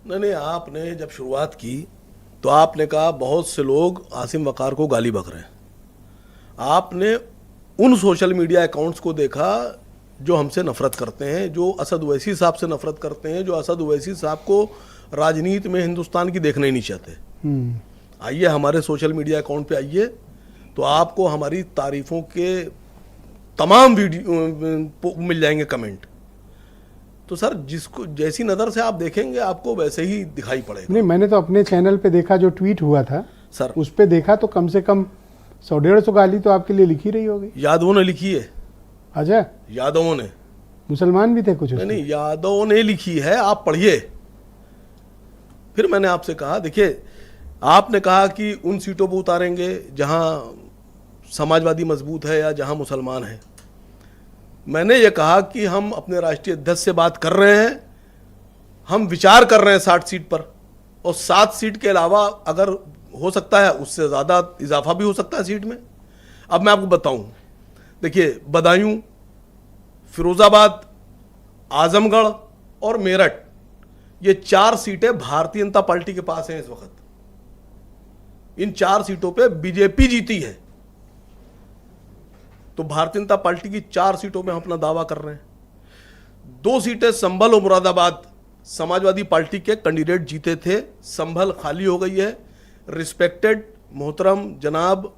नहीं, आपने जब शुरुआत की तो आपने कहा बहुत से लोग आसिम वक़ार को गाली बक रहे हैं। आपने उन सोशल मीडिया अकाउंट्स को देखा जो हमसे नफरत करते हैं, जो असद ओवैसी साहब से नफरत करते हैं, जो असद ओवैसी साहब को राजनीति में हिंदुस्तान की देखना ही नहीं चाहते। आइए हमारे सोशल मीडिया अकाउंट पे आइए, तो आपको हमारी तारीफों के तमाम वीडियो मिल जाएंगे, कमेंट। तो सर जिसको जैसी नज़र से आप देखेंगे आपको वैसे ही दिखाई पड़ेगा। नहीं, मैंने तो अपने चैनल पे देखा जो ट्वीट हुआ था सर, उस पे देखा तो कम से कम 100-150 गाली तो आपके लिए लिखी रही होगी। यादवों ने लिखी है। अच्छा, यादवों ने, मुसलमान भी थे कुछ उसमें? नहीं, यादवों ने लिखी है, आप पढ़िए। फिर मैंने आपसे कहा, देखिए आपने कहा कि उन सीटों पर उतारेंगे जहां समाजवादी मजबूत है या जहां मुसलमान है। मैंने ये कहा कि हम अपने राष्ट्रीय अध्यक्ष से बात कर रहे हैं, हम विचार कर रहे हैं 60 सीट पर, और 7 सीट के अलावा अगर हो सकता है उससे ज़्यादा इजाफा भी हो सकता है सीट में। अब मैं आपको बताऊं, देखिए बदायूं, फिरोज़ाबाद, आजमगढ़ और मेरठ, ये 4 सीटें भारतीय जनता पार्टी के पास हैं इस वक्त। इन 4 सीटों पे बीजेपी जीती है, तो भारतीय जनता पार्टी की 4 सीटों में हम अपना दावा कर रहे हैं। 2 सीटें संभल और मुरादाबाद समाजवादी पार्टी के कैंडिडेट जीते थे, संभल खाली हो गई है। रिस्पेक्टेड मोहतरम जनाब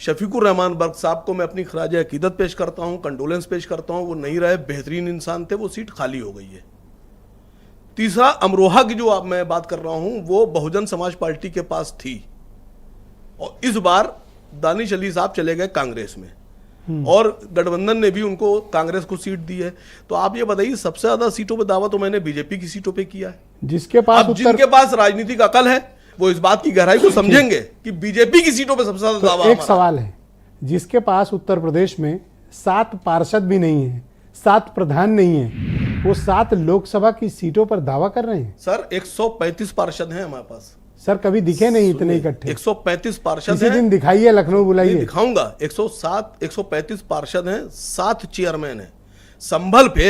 शफीकुर रहमान बर्क साहब को मैं अपनी खराज अकीदत पेश करता हूं, कंडोलेंस पेश करता हूं। वो नहीं रहे, बेहतरीन इंसान थे, वो सीट खाली हो गई है। तीसरा, अमरोहा की जो आप मैं बात कर रहा हूं, वो बहुजन समाज पार्टी के पास थी, और इस बार दानिश अली साहब चले गए कांग्रेस में, और गठबंधन ने भी उनको कांग्रेस को सीट दी है। तो आप ये बताइए, सबसे ज्यादा सीटों पे दावा तो मैंने बीजेपी की सीटों पे किया है। जिसके पास जिनके पास राजनीतिक अकल है वो इस बात की गहराई को समझेंगे कि बीजेपी की सीटों पे सबसे ज्यादा तो दावा। एक सवाल है, जिसके पास उत्तर प्रदेश में 7 पार्षद भी नहीं है, 7 प्रधान नहीं है, वो 7 लोकसभा की सीटों पर दावा कर रहे हैं। सर 135 पार्षद हैं हमारे पास। सर कभी दिखे नहीं इतने इकट्ठे। 135 पार्षद किसी हैं। दिन दिखाइए, लखनऊ बुलाइए। दिखाऊंगा। 135 पार्षद हैं, 7 चेयरमैन हैं। संभल पे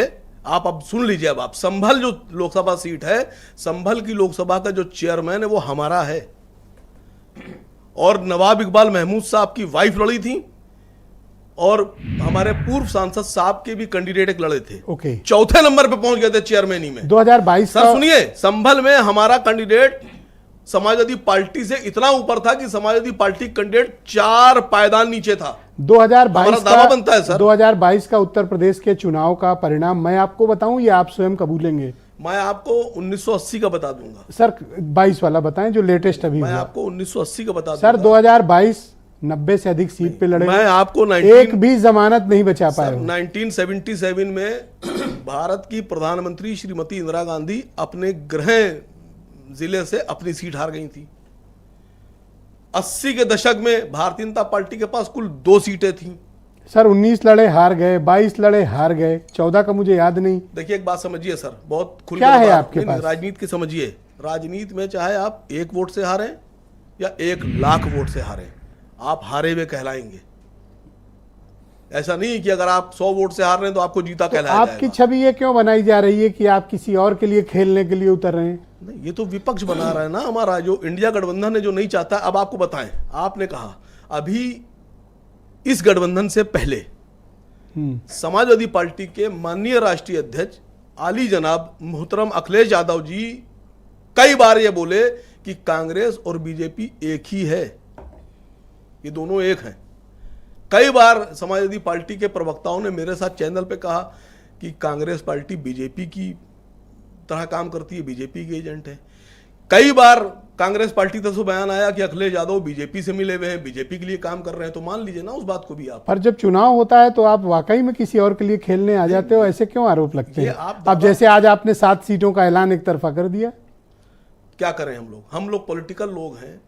आप अब सुन लीजिए, अब आप संभल जो लोकसभा सीट है, संभल की लोकसभा का जो चेयरमैन है वो हमारा है, और नवाब इकबाल महमूद साहब की वाइफ लड़ी थी, और हमारे पूर्व सांसद साहब के भी कैंडिडेट एक लड़े थे। ओके, चौथे नंबर पे पहुंच गए थे चेयरमैनी में 2022। सर सुनिए, संभल में हमारा कैंडिडेट समाजवादी पार्टी से इतना ऊपर था कि समाजवादी पार्टी कैंडिडेट 4 पायदान नीचे था। 2022 दावा बनता है सर। 2022 का उत्तर प्रदेश के चुनाव का परिणाम मैं आपको बताऊं या आप स्वयं कबूलेंगे? मैं आपको 1980 का बता दूंगा। सर 22 वाला बताएं जो लेटेस्ट अभी मैं हुआ। आपको 1980 का बता दूंगा। सर 2022 90 से अधिक सीट पे लड़े, मैं आपको एक भी जमानत नहीं बचा पाए। 1977 में भारत की प्रधानमंत्री श्रीमती इंदिरा गांधी अपने गृह जिले से अपनी सीट हार गई थी। 80 के दशक में भारतीय जनता पार्टी के पास कुल 2 सीटें थीं। सर 19 लड़े हार गए, 22 लड़े हार गए, 14 का मुझे याद नहीं। देखिए एक बात समझिए सर, बहुत खुल क्या है आपके पास? राजनीति की समझिए। राजनीति में चाहे आप 1 वोट से हारें या 1 लाख वोट से हारें, आप हारे हुए कहलाएंगे। ऐसा नहीं कि अगर आप 100 वोट से हार रहे हैं तो आपको जीता कहलाया जाएगा। आपकी छवि ये क्यों बनाई जा रही है कि आप किसी और के लिए खेलने के लिए उतर रहे हैं? नहीं, ये तो विपक्ष बना रहा है ना हमारा, जो इंडिया गठबंधन है जो नहीं चाहता। अब आपको बताएं, आपने कहा अभी इस गठबंधन से पहले समाजवादी पार्टी के माननीय राष्ट्रीय अध्यक्ष आली जनाब मोहतरम अखिलेश यादव जी कई बार ये बोले कि कांग्रेस और बीजेपी एक ही है, ये दोनों एक हैं। कई बार समाजवादी पार्टी के प्रवक्ताओं ने मेरे साथ चैनल पे कहा कि कांग्रेस पार्टी बीजेपी की तरह काम करती है, बीजेपी के एजेंट है। कई बार कांग्रेस पार्टी तरफ से बयान आया कि अखिलेश यादव बीजेपी से मिले हुए हैं, बीजेपी के लिए काम कर रहे हैं। तो मान लीजिए ना उस बात को भी आप। पर जब चुनाव होता है तो आप वाकई में किसी और के लिए खेलने आ जाते हो, ऐसे क्यों आरोप लगते हैं? अब जैसे आज आपने 7 सीटों का ऐलान एक तरफा कर दिया। क्या करें हम लोग पॉलिटिकल लोग हैं।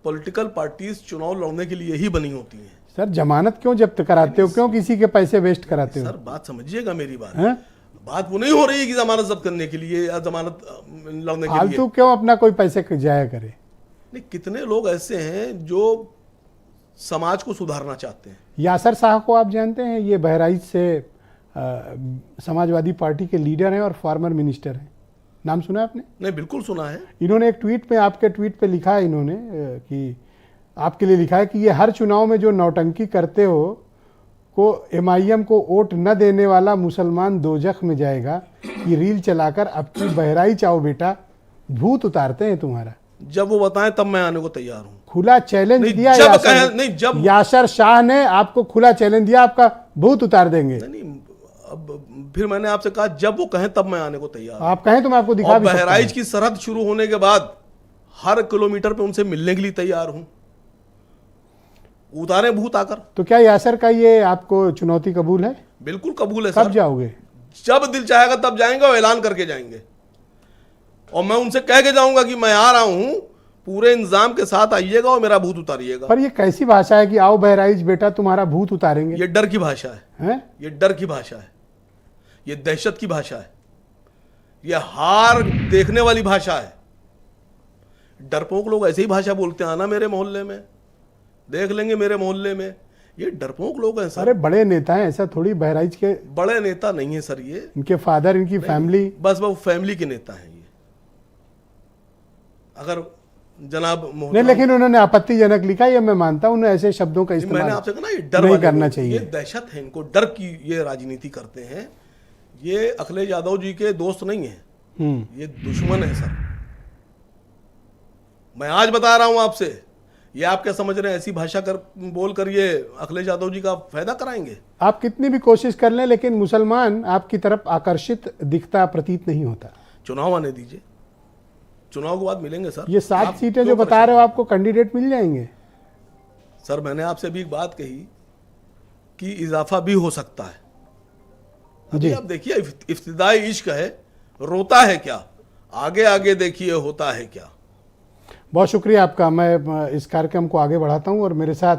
पॉलिटिकल पार्टीज चुनाव लड़ने के लिए ही बनी होती हैं। सर जमानत क्यों जब्त कराते हो, क्यों किसी के पैसे वेस्ट कराते हो? सर बात समझिएगा मेरी बात वो नहीं हो रही है कि जमानत जब्त करने के लिए या जमानत लड़ने के लिए। फालतू क्यों अपना कोई पैसे जाया करे? नहीं, कितने लोग ऐसे हैं जो समाज को सुधारना चाहते हैं। यासर साहब को आप जानते हैं, ये बहराइच से समाजवादी पार्टी के लीडर हैं और फॉर्मर मिनिस्टर हैं, नाम सुना है आपने? नहीं, बिल्कुल सुना है। इन्होंने एक ट्वीट में, आपके ट्वीट पे लिखा है इन्होंने कि आपके लिए लिखा है कि ये हर चुनाव में जो नौटंकी करते हो को MIM को वोट न देने वाला मुसलमान दोजख में जाएगा। ये रील चलाकर अब की बहराइच आओ बेटा, भूत उतारते हैं तुम्हारा। जब वो बताएं तब मैं आने को तैयार हूं। खुला चैलेंज नहीं, दिया जब यासर कहें- ने। नहीं, जब- यासर शाह ने आपको खुला चैलेंज दिया, आपका भूत उतार देंगे। नहीं, अब फिर मैंने आपसे कहा जब वो कहें तब मैं आने को तैयार हूं। आप कहें तो मैं आपको दिखा और भी सकता बहराइच हूं। की सरहद शुरू होने के बाद हर किलोमीटर पे उनसे मिलने के लिए तैयार हूं। उतारे भूत आकर। तो क्या यासर का ये आपको चुनौती कबूल है? बिल्कुल कबूल है कब सर। जाओगे? जब दिल चाहेगा तब जाएंगे और ऐलान करके जाएंगे। और मैं उनसे कह के जाऊंगा कि मैं आ रहा हूं, पूरे इंतजाम के साथ आइएगा और मेरा भूत उतारिएगा। पर ये कैसी भाषा है कि आओ बहराइच बेटा तुम्हारा भूत उतारेंगे? ये डर की भाषा है। हैं? ये डर की भाषा है। ये दहशत की भाषा है। ये हार देखने वाली भाषा है। डरपोक लोग ऐसे ही भाषा बोलते हैं। आना मेरे मोहल्ले में, देख लेंगे मेरे मोहल्ले में। ये डरपोक लोग हैं सर। अरे बड़े नेता हैं, ऐसा थोड़ी। बहराइच के बड़े नेता नहीं है सर ये। इनके फादर, इनकी फैमिली। बस वो फैमिली के नेता हैं ये। अगर जनाब नहीं, लेकिन उन्होंने आपत्तिजनक लिखा, ये मैं मानता हूं। उन्हें ऐसे शब्दों का मैंने इस्तेमाल आपसे कहा ना, ये डर नहीं वाले करना लोग, चाहिए। ये दहशत है इनको, डर की ये राजनीति करते हैं। ये अखिलेश यादव जी के दोस्त नहीं है, ये दुश्मन है सर। मैं आज बता रहा हूं आपसे। ये आप क्या समझ रहे हैं ऐसी भाषा कर बोल कर ये अखिलेश यादव जी का फायदा कराएंगे? आप कितनी भी कोशिश कर लें, लेकिन मुसलमान आपकी तरफ आकर्षित दिखता प्रतीत नहीं होता। चुनाव आने दीजिए, चुनाव के बाद मिलेंगे सर। ये 7 आप सीटें क्यों जो बता परेशान? रहे हो, आपको कैंडिडेट मिल जाएंगे। सर मैंने आपसे भी एक बात कही कि इजाफा भी हो सकता है। जी। अभी आप देखिए, इफ्तिदाई इश्क है, रोता है क्या, आगे आगे देखिए होता है क्या। बहुत शुक्रिया आपका। मैं इस कार्यक्रम को आगे बढ़ाता हूं और मेरे साथ